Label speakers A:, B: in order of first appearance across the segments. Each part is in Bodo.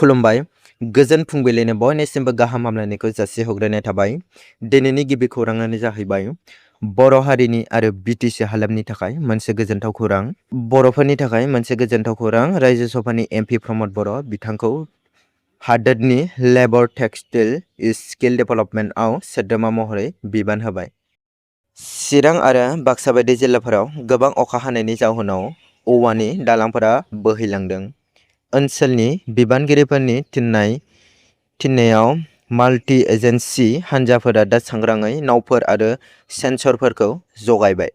A: खुलुमबाय गोजोन फुंबिलिनि बयनिसिमबो गाहाम हामलायनायखौ जासिहरग्रोनाय थाबाय। दिनैनि गिबि खौराङानो जाहैबाय बर' हारिनि आरो बिटिसि हालामनि थाखाय मोनसे गोजोनथाव खौरां। बर'फोरनि थाखाय मोनसे गोजोनथाव खौरां। रायजो सभानि एमपि प्रमद बर' बिथांखौ हादोरनि लेबर टेक्सटाइल स्किल डेभेलपमेन्टआव सोद्रोमा महरै बिबान होबाय। चिरां आरो बाक्सा बायदि जिल्लाफोराव गोबां अखा हानायनि जाहोनाव औवानि दालांफोरा बोहैलांदों। ओनसोलनि बिबानगिरिफोरनि थिननायाव माल्टि एजेन्सि हान्जाफोरा दा सांग्राङै नावफोर आरो सेन्सरफोरखौ जगायबाय।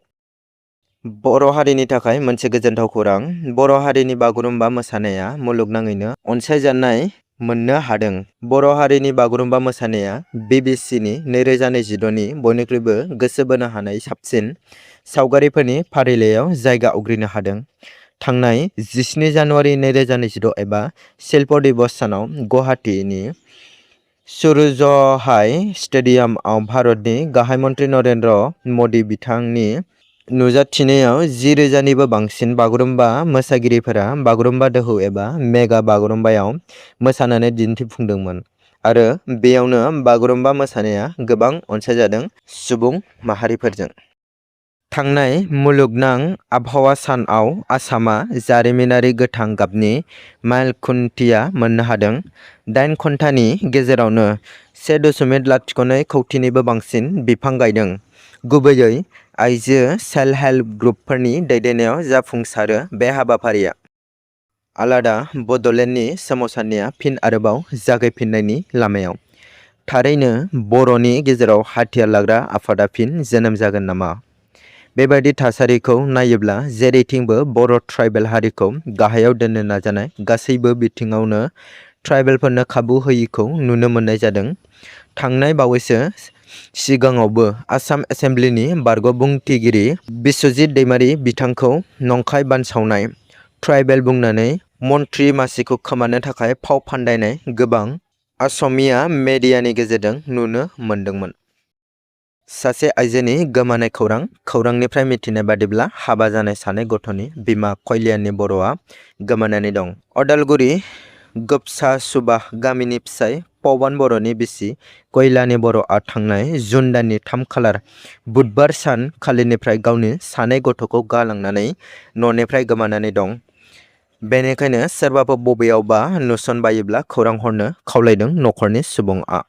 A: बर' हारिनि थाखाय मोनसे गोजोनथाव खौरां। बर' हारिनि बागुरुम्बा मोसानाया मुलुगनाङैनो अनसायजानाय मोननो हादों। बर' हारिनि बागुरुम्बा मोसानाया बिबिसिनि 2026नि बयनिख्रुइबो गोसो बोनो हानाय साबसिन सावगारिफोरनि फारिलाइयाव जायगा आवग्रिनो हादों। थांनाय 17 जानुवारि 2026 एबा शिल्प दिवस सानाव गुवाहाटीनि सुरज'हाई स्टेडियामआव भारतनि गाहाय मन्त्रि नरेन्द्र मदि बिथांनि नुजाथिनायाव 10,000निबो बांसिन बागुरुम्बा मोसागिरिफोरा बागुरुम्बा दोहौ एबा मेगा बागुरुम्बायाव मोसानानै दिन्थिफुंदोंमोन आरो बेयावनो बागुरुम्बा मोसानाया गोबां अनसायजादों सुबुं माहारिफोरजों। थांनाय मुलुगनां आबहावा सानआव आसामआ जारिमिनारि गोथां गाबनि माइल खुन्थिया मोननो हादों। 8 घन्टानि गेजेरावनो 1.02 कौटिनिबो बांसिन बिफां गायदों। गुबैयै आइजो सेल्फ हेल्प ग्रुपफोरनि दैदेननायाव जाफुंसारो बे हाबाफारिया। आलादा बड'लेण्डनि सोमावसारनाया फिन आरोबाव जागायफिन्नायनि लामायाव। थारैनो बर'नि गेजेराव हाथियार लाग्रा आफादा फिन जोनोम जागोन नामा? बेबादि थासारिखौ नायोब्ला जेरैथिंबो बर' ट्राइबेल हारिखौ गाहायाव दोननो नाजानाय, गासैबो बिथिङावनो ट्राइबेलफोरनो खाबु होयिखौ नुनो मोननाय जादों। थांनाय बावैसो सिगाङावबो आसाम एसेमब्लिनि बारग' बुंथिगिरि बिस्वजित दैमारि बिथांखौ नंखाय बानसावनाय, ट्राइबेल बुंनानै मन्त्रि मासिखौ खोमानो थाखाय फाव फान्दायनाय गोबां असमिया मेडियानि गेजेरजों नुनो मोन्दोंमोन। सासे आइजोनि गोमानाय खौरां। खौरांनिफ्राय मिथिनाय बादिब्ला हाबा जानाय सानै गथ'नि बिमा कल्याणी बर'आ गोमानानै दं। अदालगुरि गोबसासुबा गामिनि फिसाय पवन बर'नि बिसि कल्याणी बर'आ थांनाय जुन दाननि 3 खालार बुधबार सान खालिनिफ्राय गावनि सानै गथ'खौ गालांनानै न'निफ्राय गोमानानै दं। बेनिखायनो सोरबाफोर बबेयावबा नुसनबायोब्ला खौरां हरनो खावलायदों नखरनि सुबुंआ।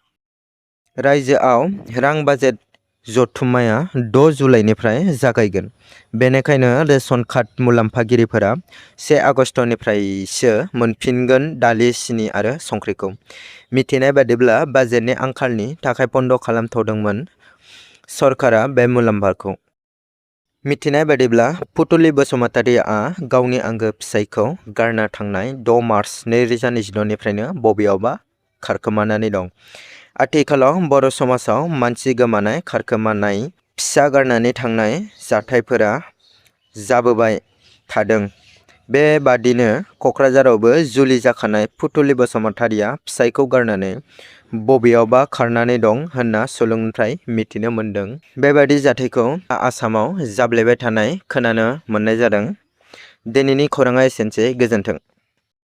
A: रायजोआव रां बाजेट जथुम्माया 6 जुलाइनिफ्राय जागायगोन। बेनिखायनो रेशन कार्ड मुलाम्फागिरिफोरा 1 आगस्टनिफ्रायसो मोनफिनगोन दालि, सिनि आरो संख्रिखौ। मिथिनाय बादिब्ला बाजेटनि आंखालनि थाखाय बन्द खालामथ'दोंमोन सरकारा बे मुलाम्फाखौ। मिथिनाय बादिब्ला पुतुलि बसुमतारीआ गावनि आंगो फिसायखौ गारना थांनाय 6 मार्च 2026निफ्रायनो बबेयावबा खारखोमानानै दं। आथिखालाव बर' समाजाव मानसि गोमानाय, खारखोमानाय, फिसा गारनानै थांनाय जाथायफोरा जाबोबाय थादों। बेबादिनो कक्राझारावबो जुलि जाखानाय पुतुलि बसुमतारीया फिसायखौ गारनानै बबेयावबा खारनानै दं होनना सुलुंनिफ्राय मिथिनो मोन्दों। बेबादि जाथायखौ आसामाव जाफ्लेबाय थानाय खोनानो मोननाय जादों। दिनैनि खौराङा एसेनोसै। गोजोन्थों।